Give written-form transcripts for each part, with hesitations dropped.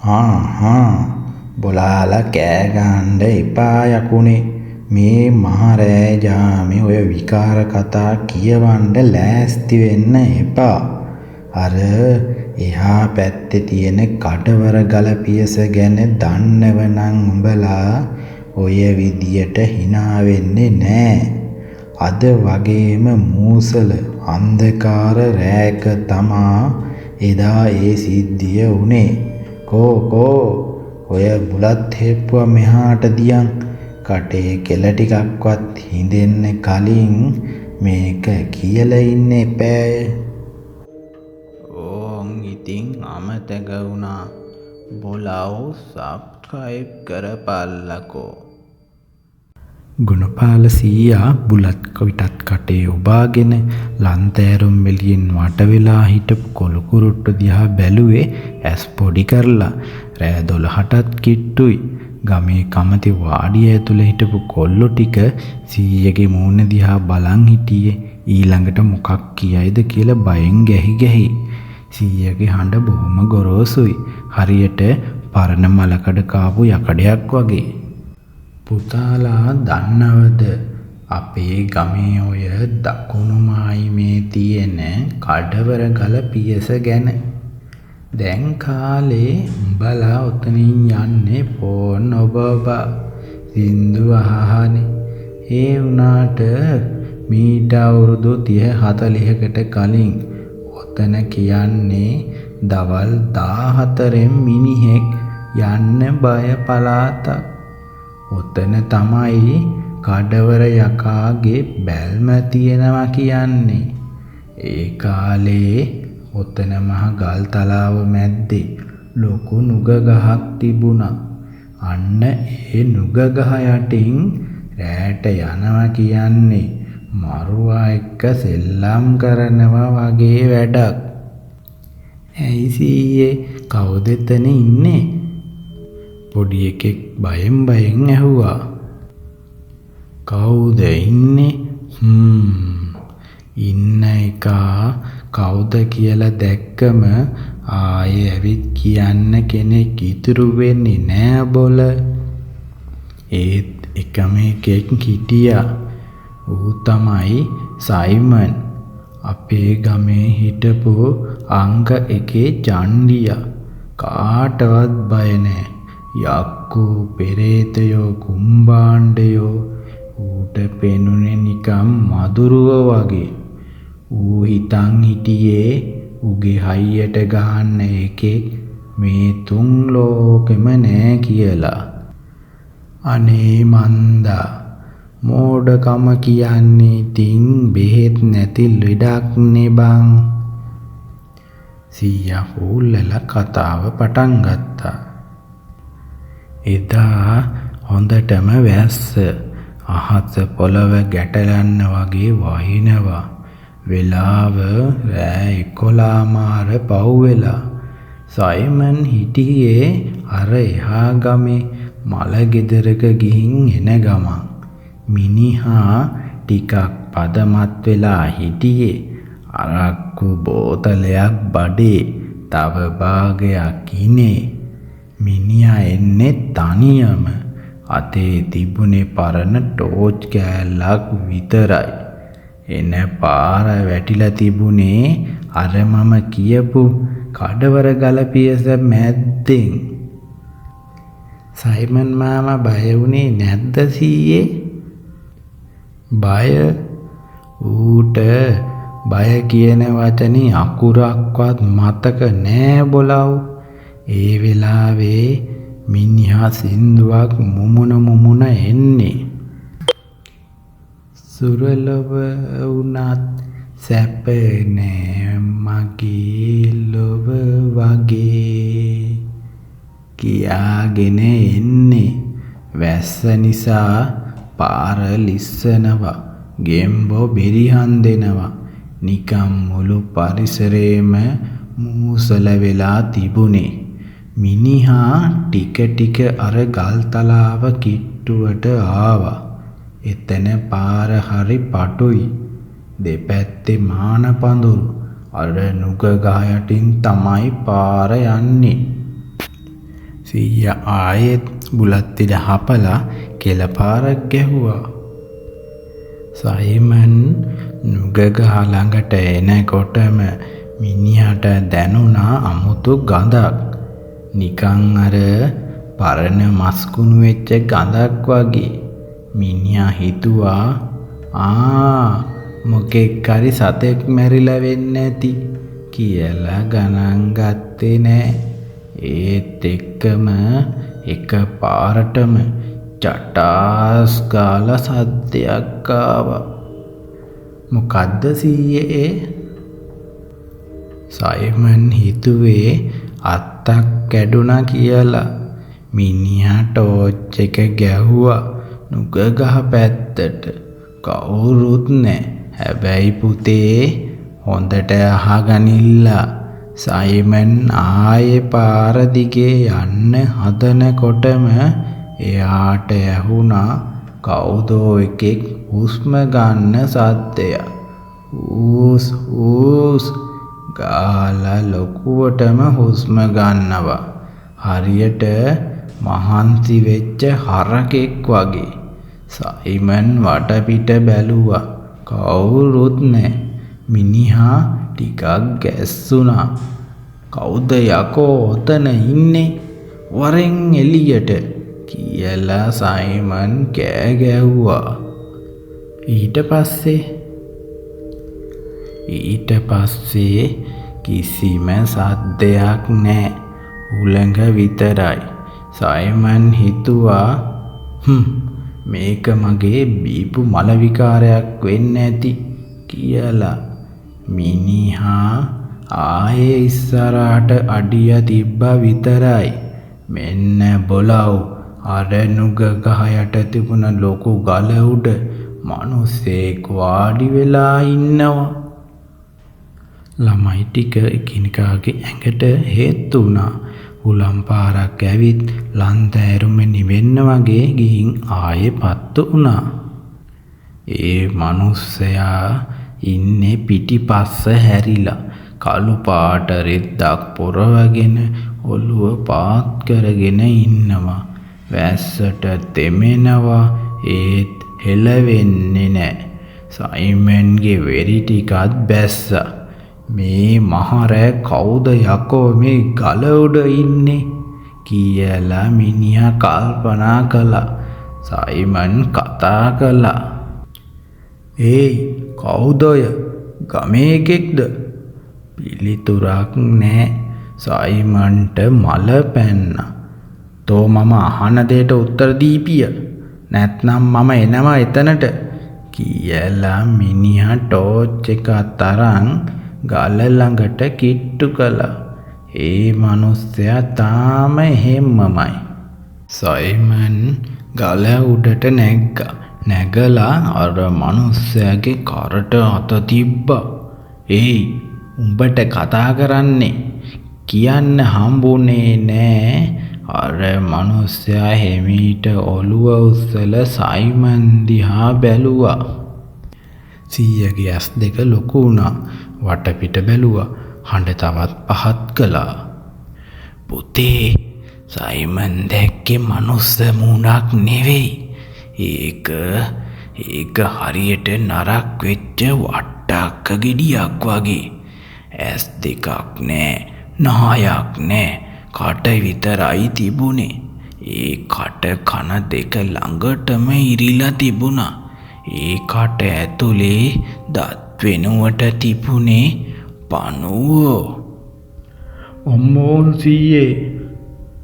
හා බොලාලා කෑ ගහන්න එපා යකුනේ. මේ මහරෑ ජාමේ ඔය විකාර කතා කියවන්න ලෑස්ති වෙන්න එපා. අර එහා පැත්තේ තියෙන කඩවර ගල පියස ගැන දන්නව නම් උඹලා ඔය විදියට hina වෙන්නේ නෑ. අද වගේම මූසල අන්ධකාර රෑක තමා එදා ඒ සිද්ධිය උනේ. කෝ ඔය බුලත් හෙප්පුව මෙහාට දියන් කටේ කෙල ටිකක්වත් හිඳෙන්න කලින් මේක කියලා ඉන්න එපෑය. ඕන් ඉතින් අමතක වුණා. බොලව් සබ්ස්ක්‍රයිබ් කරපල්ලකෝ. ගුණපාල සීයා බුලත් කොවිටත් කටේ ඔබාගෙන ලන්තෑරුම් මෙලියෙන් වට වෙලා හිටපු කොළු කුරුට්ටු දිහා බැලුවේ ඇස් පොඩි කරලා. රෑ 12ටත් කිට්ටුයි. ගමේ කමති වාඩිය ඇතුළේ හිටපු කොල්ලෝ ටික සීයගේ මූණ දිහා බලන් හිටියේ ඊළඟට මොකක් කියයිද කියලා බයෙන් ගැහි. සීයගේ හඬ බොහොම ගොරෝසුයි. හරියට පරණ මලකඩ කාපු යකඩයක් වගේ. පුතාලා දන්නවද අපේ ගමේ ඔය දකුණු මායිමේ තියෙන කඩවර ගල පියස ගැන? දැන් කාලේ උඹලා උතනින් යන්නේ ෆෝන් ඔබ සින්දු අහහනේ. ඒ වුණාට මීට අවුරුදු 30-40කට කලින් ඔතන කියන්නේ දවල් 14න් මිනිහෙක් යන්න බය පළාතක්. ඔතන තමයි කඩවර යකාගේ බැල්ම තියෙනවා කියන්නේ. ඒ කාලේ ඔතන මහ ගල් තලාව මැද්දේ ලොකු නුග ගහක් තිබුණා. අන්න ඒ නුග ගහ යටින් රැට යනවා කියන්නේ මරුවා එක්ක සෙල්ලම් කරනවා වගේ වැඩක්. ඇයි සීයේ කවුද එතන ඉන්නේ? පොඩි එකෙක් බයෙන් ඇහුවා. කවුද ඉන්නේ? ඉන්න එකා කවුද කියලා දැක්කම ආයේ ඇවිත් කියන්න කෙනෙක් ඉතුරු වෙන්නේ නෑ බොල. ඒත් එකම එකෙක් හිටියා. ඌ තමයි සයිමන්. අපේ ගමේ හිටපු අංක 1 චණ්ඩියා. කාටවත් බය නෑ. යක්කෝ පෙරේතයෝ කුම්බාණ්ඩයෝ ඌට පෙනුනේ නිකම් මදුරුව වගේ. ඌ හිතන් හිටියේ උගේ හයියට ගහන්න එකෙක් මේ තුන් ලෝකෙම නෑ කියලා. අනේ මන්දා මෝඩකම කියන්නේ ඉතින් බෙහෙත් නැති ලෙඩක් නේ බං. සීයා හුල්ලලා කතාව පටන් ගත්තා. එදා හොඳටම වැස්ස. අහස පොළව ගැටලන්න වගේ වහිනවා. වෙලාව රෑ 11 පව් වෙලා. සයිමන් හිටියේ අර එහා ගමේ මල ගෙදරක ගිහින් එන ගමන්. මිනිහා ටිකක් පදමත් වෙලා හිටියේ. අරක්කු බෝතලයක් බඩේ තව භාගයක් ඉනේ. මිනිහා එන්නේ තනියම. අතේ තිබුණේ පරණ ටෝච් කෑල්ලක් විතරයි. එන පාර වැටිලා තිබුණේ අර මම කියපු කඩවර ගල පියස මැද්දෙන්. සයිමන් මාමා බය වුණේ නැද්ද සීයේ? බය? ඌට බය කියන වචනේ අකුරක්වත් මතක නෑ බොලව්. ඒ වෙලාවේ මිනිහා සින්දුවක් මුමුණ එන්නේ. සුරලව වුණත් සැප නෑ මගේ ලොව වගේ කියාගෙන එන්නේ. වැස්ස නිසා පාර ලිස්සනවා. ගෙම්බෝ බෙරිහන් දෙනවා. නිකම් මුළු පරිසරේම මූසල වෙලා තිබුණේ. මිනිහා ටික අර ගල් තලාව කිට්ටුවට ආවා. එතන පාර හරි පටුයි. දෙපැත්තේ මාන පඳුරු. අර නුග ගහ යටින් තමයි පාර යන්නේ. සීයා ආයෙත් බුලත් ඉඩ හපලා කෙළපාරක් ගැහුවා. සයිමන් නුග ගහ ළඟට එනකොටම මිනිහට දැනුණා අමුතු ගඳක්. නිකන් අර පරණ මස්කුණු වෙච්ච ගඳක් වගේ. මිනිහා හිතුවා මොකෙක් හරි සතෙක් මැරිලා වෙන්න ඇති කියලා ගණන් ගත්තේ නෑ. ඒත් එක්කම එක පාරටම චටාස් ගාලා සද්දයක් ආවා. මොකද්ද සීයේ? සයිමන් හිතුවේ අත්තක් කැඩුනා කියලා. මිනිහා ටෝච් එක ගැහුවා නුග ගහ පැත්තට. කවුරුත් නෑ. හැබැයි පුතේ හොඳට අහගනිල්ලා. සයිමන් ආයේ පාර දිගේ යන්න හදනකොටම එයාට ඇහුණා කවුදෝ එකෙක් හුස්ම ගන්න සද්දයක්. ඌස් ඌස් ගාලා ලොකුවටම හුස්ම ගන්නවා. හරියට මහන්සි වෙච්ච හරකෙක් වගේ. සයිමන් වටපිට බැලුවා. කවුරුත් නෑ. මිනිහා ටිකක් ගැස්සුණා. කවුද යකෝ ඔතන ඉන්නේ? වරෙන් එළියට කියලා සයිමන් කෑ ගැහුවා. ඊට පස්සේ කිසිම සද්දයක් නෑ. උලඟ විතරයි. සයිමන් හිතුවා මේක මගේ බීපු මල විකාරයක් වෙන්න ඇති කියලා. මිනිහා ආයේ ඉස්සරහට අඩිය තිබ්බා විතරයි. මෙන්න බොලව් අර නුග ගහ යට තිබුණ ලොකු ගල උඩ මිනිස්සෙක් වාඩි වෙලා ඉන්නවා. ළමයි ටික එකිනෙකාගේ ඇඟට හේතු වුණා. උලම් පාරක් ඇවිත් ලන්තෑරුම නිවෙන්න වගේ ගිහින් ආයේ පත්තු වුණා. ඒ මිනිස්සයා ඉන්නේ පිටිපස්ස හැරිලා කළු පාට රෙද්දක් පොරවගෙන ඔළුව පාත් කරගෙන ඉන්නවා. වැස්සට තෙමෙනවා. ඒත් හෙලවෙන්නේ නෑ. සයිමන්ගේ වෙරි ටිකත් බැස්සා. මේ මහරෑ කවුද යකෝ මේ ගල උඩ ඉන්නේ කියලා මිනිහා කල්පනා කළා. සයිමන් කතා කළා. "ඒයි කවුද ඔය? ගමේ එකෙක්ද?" පිළිතුරක් නෑ. සයිමන්ට මල පැන්නා. "තෝ මම අහන දෙයට උත්තර දීපිය. නැත්නම් මම එනවා එතනට" කියලා මිනිහා ටෝච් එක අතරන් ගල ළඟට කිට්ටු කළා. ඒ මිනිස්සයා තාම එහෙම්මමයි. සයිමන් ගල උඩට නැග්ගා. නැගලා අර මිනිස්සයාගේ කරට අත තිබ්බා. "ඒයි උඹට කතා කරන්නේ කියන්න හම්බුනේ නෑ." අර මිනිස්සයා හෙමීට ඔළුව උස්සලා සයිමන් දිහා බැලුවා. සීයාගේ ඇස් දෙක ලොකු වුණා. වටපිට බැලුවා. හඬ තවත් පහත් කළා. "පුතේ සයිමන් දැක්කේ මනුස්ස මූණක් නෙවෙයි. ඒක හරියට නරක් වෙච්ච වට්ටක්ක ගෙඩියක් වගේ. ඇස් දෙකක් නෑ. නහයක් නෑ. කට විතරයි තිබුණේ. ඒ කට කන දෙක ළඟටම ඉරිලා තිබුණා. ඒ කට ඇතුලේ දත් වෙනුවට තිබුණේ පණුවෝ." "අම්මෝ සීයේ"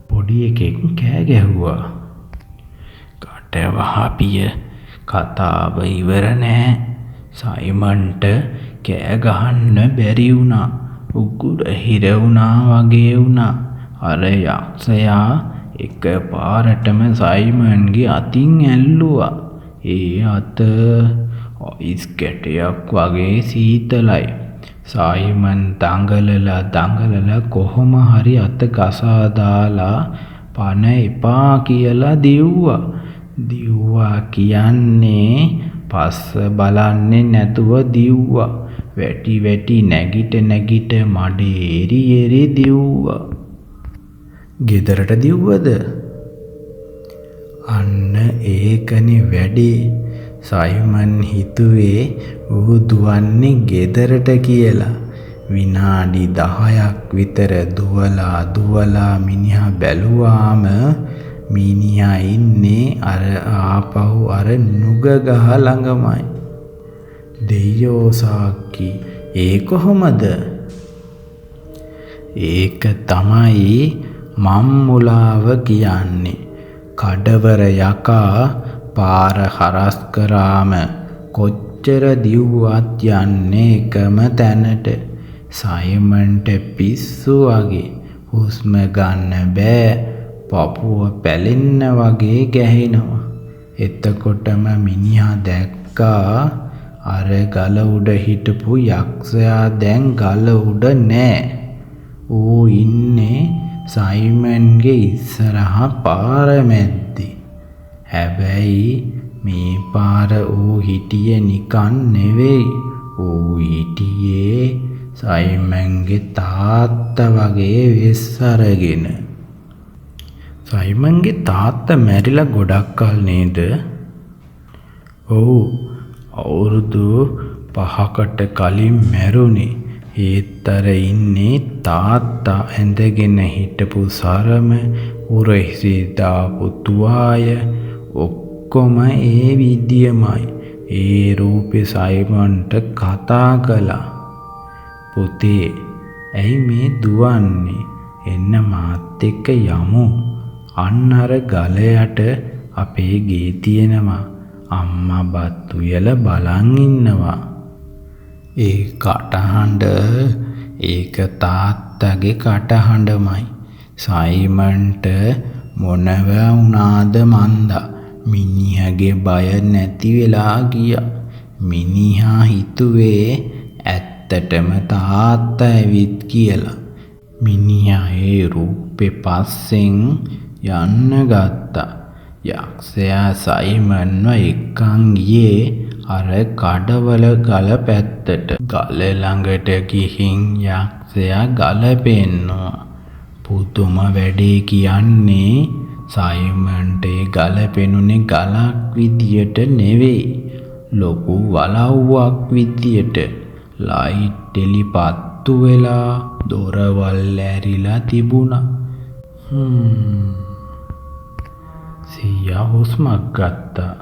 පොඩි එකෙක් කෑ ගැහුවා. "කට වහපිය කතාව ඉවර නෑ." සයිමන්ට කෑ ගහන්න බැරි වුණා. උගුර හිර වුණා වගේ වුණා. අර යක්ෂයා එක පාරටම සයිමන්ගේ අතින් ඇල්ලුවා. ඒ අත අයිස් කැටයක් වගේ සීතලයි. සයිමන් දඟලලා කොහොම හරි අත ගසා දාලා පණ එපා කියලා දිව්වා. දිව්වා කියන්නේ පස්ස බලන්නේ නැතුව දිව්වා. වැටි නැගිට මඩේ එරි දිව්වා. ගෙදරට දිව්වද? අන්න ඒකනේ වැඩේ. සයිමන් හිතුවේ ඌ දුවන්නේ ගෙදරට කියලා. විනාඩි 10ක් විතර දුවලා මිනිහා බැලුවාම මිනිහා ඉන්නේ ආපහු අර නුග ගහ ළඟමයි. දෙයියෝ සාක්කි, ඒ කොහොමද? ඒක තමයි මම්මුලාව කියන්නේ. කඩවර යකා පාර හරස් කරාම කොච්චර දිව්වත් යන්නේ එකම තැනට. සයිමන්ට පිස්සු වගේ හුස්ම ගන්න බෑ. පපුව පැලෙන්න වගේ ගැහෙනවා. එතකොටම මිනිහා දැක්කා අර ගල උඩ හිටපු යක්ෂයා දැන් ගල උඩ නෑ. ඌ ඉන්නේ සයිමන්ගේ ඉස්සරහා පාර මැද්දේ. හැබැයි මේ පාර ඌ හිටියේ නිකන් නෙවෙයි. ඌ හිටියේ සයිමන්ගේ තාත්තා වගේ වෙස් අරගෙන. සයිමන්ගේ තාත්තා මැරිලා ගොඩක් කල් නේද? ඔව්, අවුරුදු 5කට කලින් මැරුණේ. ඒත් අර ඉන්නේ තාත්තා ඇඳගෙන හිටපු සරම, උරහිසේ දාපු තුවාය ඔක්කොම ඒ විදියමයි. ඒ රූපේ සයිමන්ට කතා කළා. පුතේ, ඇයි මේ දුවන්නේ? එන්න මාත් එක්ක යමු. අන්න අර ගල යට අපේ ගේ තියෙනවා. අම්මා බත් උයලා බලන් ඉන්නවා. ඒ කටහඬ ඒක තාත්තගේ කටහඬමයි. සයිමන්ට මොනව වුණාද මන්දා. මිනිහගේ බය නැති වෙලා ගියා. මිනිහා හිතුවේ ඇත්තටම තාත්තා ඇවිත් කියලා. මිනිහා ඒ රූපේ පස්සෙන් යන්න ගත්තා. යක්ෂයා සයිමන්ව එක්කන් ගියේ අර කඩවල ගල පැත්තට. ගල ළඟට ගිහින් යක්ෂයා ගල පෙන්නවා. පුදුම වැඩේ කියන්නේ සයිමන්ට ඒ ගල පෙනුනේ ගලක් විදියට නෙවෙයි. ලොකු වලව්වක් විදියට. ලයිට් එලි පත්තු වෙලා දොරවල් ඇරිලා තිබුණා. සීයා හුස්මක් ගත්තා.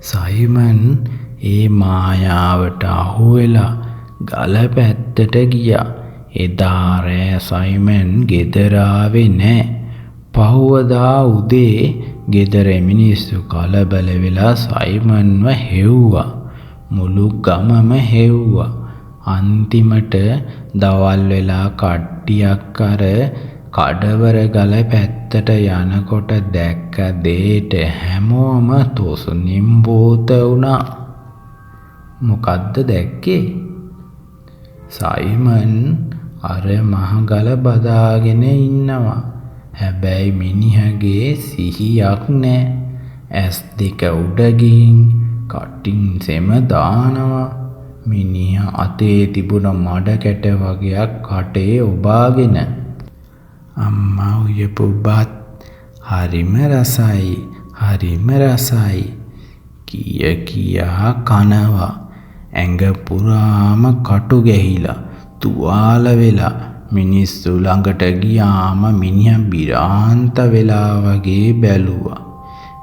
සයිමන් ඒ මායාවට අහු වෙලා ගල පැත්තට ගියා. එදා රෑ සයිමන් ගෙදර ආවේ නෑ. පහුවදා උදේ ගෙදර මිනිස්සු කලබල වෙලා සයිමන්ව හෙව්වා. මුළු ගමම හෙව්වා. අන්තිමට දවල් වෙලා කට්ටියක් අර කඩවර ගල පැත්තට යනකොට දැක්ක දේට හැමෝම තොසුනින් බෝත වුණා. මොකද්ද දැක්කේ? සයිමන් අර මහ ගල බදාගෙන ඉන්නවා. හැබැයි මිනිහගේ සිහියක් නෑ. ඇස් දෙක උඩ ගිහින් කටින් සෙම දානවා. මිනිහා අතේ තිබුණ මඩ කැට වගේක් කටේ ඔබාගෙන. අම්මා උයපු බත් හරිම රසයි, හරිම රසයි කියා කනවා. ඇඟ පුරාම කටු ගැහිලා තුවාල වෙලා. මිනිස්සු ළඟට ගියාම මිනිහා බිරාන්ත වෙලා වගේ බැලුවා.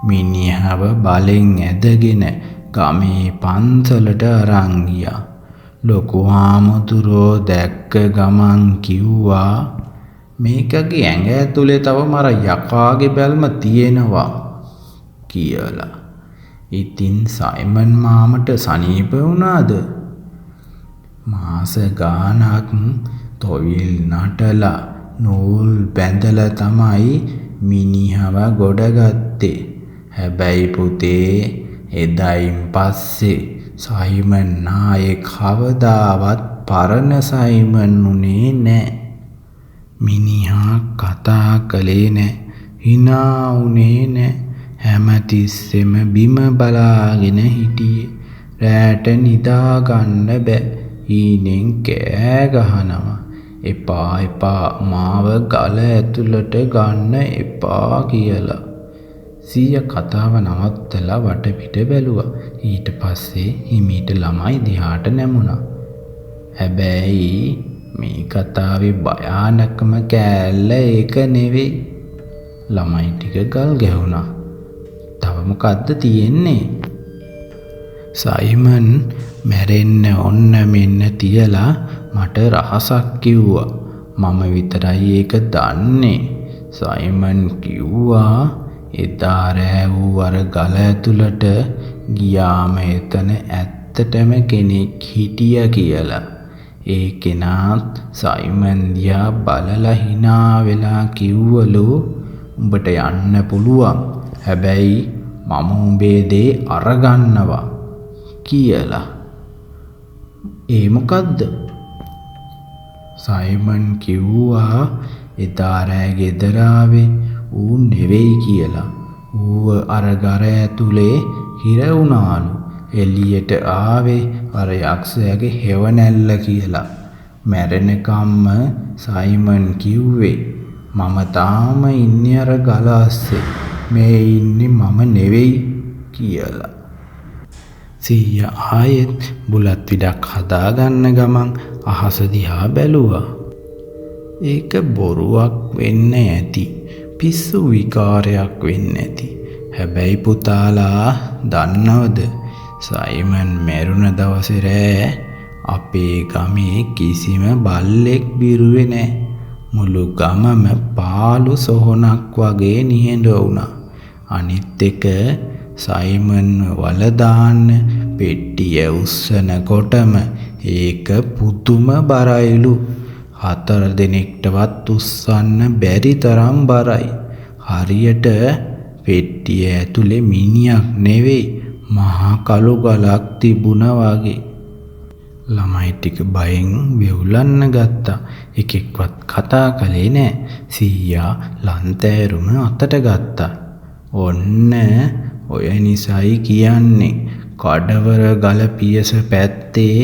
මිනිහව බලෙන් ඇදගෙන ගමේ පන්සලට අරන් ගියා. ලොකු හාමුදුරුවෝ දැක්ක ගමන් කිව්වා, මේකගේ ඇඟ ඇතුලේ තව මර යකාගේ බැල්ම තියෙනවා කියලා. ඉතින් සයිමන් මාමට සනීප වුණාද? මාස ගානක් තොවිල් නටලා නූල් බැඳලා තමයි මිනිහව ගොඩගත්තේ. හැබැයි පුතේ, එදායින් පස්සේ සයිමන් ආයේ කවදාවත් පරණ සයිමන් උනේ නෑ. මිනිහා කතා කළේ නෑ, hina උනේ නෑ. හැමතිස්සෙම බිම බලාගෙන හිටියේ. රැට නිදා ගන්න බෑ. ඊනෙන් කෑ ගහනවා. එපා එපා මාව ගල ඇතුළට ගන්න එපා කියලා. සීයා කතාව නවත්තලා වටපිට බැලුවා. ඊට පස්සේ හිමීට ළමයි දිහාට නැමුණා. හැබැයි මේ කතාවේ භයානකම කෑල්ල ඒක නෙවෙයි. ළමයි ටික ගල් ගැහුණා. තව මොකද්ද තියෙන්නේ? සයිමන් මැරෙන්න ඔන්න මෙන්න තියලා මට රහසක් කිව්වා. මම විතරයි ඒක දන්නේ. සයිමන් කිව්වා එදා රෑ ඌ අර ගල ඇතුළට ගියාම එතන ඇත්තටම කෙනෙක් හිටියා කියලා. ඒ කෙනාත් සයිමන් දිහා බලලා hina වෙලා කිව්වලු උඹට යන්න පුළුවන්. හැබැයි මම උඹේ දේ අරගන්නවා කියලා. ඒ මොකද්ද? සයිමන් කිව්වා එදා රෑ ගෙදර ආවේ ඌ නෙවෙයි කියලා. ඌව අර ගර ඇතුලේ හිර වුණාලු. එළියට ආවේ අර යක්ෂයාගේ හෙවණැල්ල කියලා. මැරෙනකම්ම සයිමන් කිව්වේ මම තාම ඉන්නේ අර ගල අස්සේ. මේ ඉන්නේ මම නෙවෙයි කියලා. සීයා ආයෙත් බුලත් විඩක් හදාගන්න ගමන් අහස දිහා බැලුවා. ඒක බොරුවක් වෙන්න ඇති. පිස්සු විකාරයක් වෙන්න ඇති. හැබැයි පුතාලා දන්නවද? සයිමන් මැරුණ දවසේ රෑ අපේ ගමේ කිසිම බල්ලෙක් බිරුවේ නෑ. මුළු ගමම පාළු සොහනක් වගේ නිහඬ වුණා. අනිත් එක සයිමන්ව වල දාන්න පෙට්ටිය උස්සනකොටම ඒක පුදුම බරයිලු. 4 දිනෙකටවත් උස්සන්න බැරි තරම් බරයි. හරියට පෙට්ටිය ඇතුලේ මිනිහක් නෙවෙයි මහා කළු ගලක් තිබුණා වගේ. ළමයි ටික බයෙන් වෙවුලන්න ගත්තා. එකෙක්වත් කතා කළේ නෑ. සීයා ලන්තෑරුම අතට ගත්තා. ඔන්න ඔය නිසයි කියන්නේ කඩවර ගල පියස පැත්තේ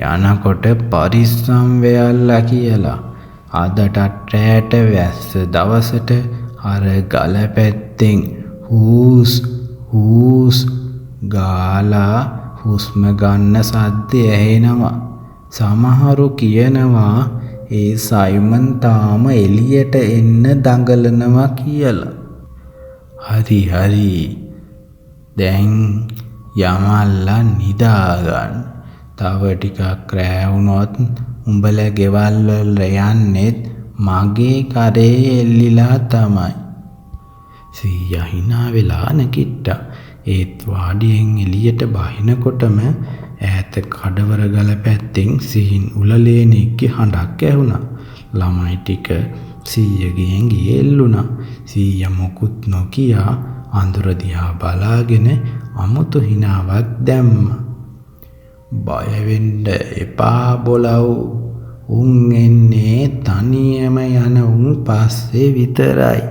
යනකොට පරිස්සම් වෙයල්ලා කියලා. අදටත් රැට වැස්ස දවසට අර ගල පැත්තෙන් හූස් හූස් ගාලා හුස්ම ගන්න සද්දය ඇහෙනවා. සමහරු කියනවා ඒ සයිමන් තාම එළියට එන්න දඟලනවා කියලා. හරි හරි දැන් යමල්ලා නිදාගන්න. තව ටිකක් රෑ වුණොත් උඹලා ගෙවල් වල යන්නෙත් මගේ කරේ එල්ලිලා තමයි. සීයා hina වෙලා නැගිට්ටා. ඒත් වාඩියෙන් එළියට බහිනකොටම ඈත කඩවර ගල පැත්තෙන් සිහින් උලලේනෙක්ගේ හඬක් ඇහුණා. ළමයි ටික සීයාගෙන් ගියෙල්ලුණා. සීයා මොකුත් නොකිය අඳුර දිහා බලාගෙන අමුතු හිනාවක් දැම්මා. බය වෙන්න එපා බොලව්. උන් එන්නේ තනියම යන උන් පස්සේ විතරයි.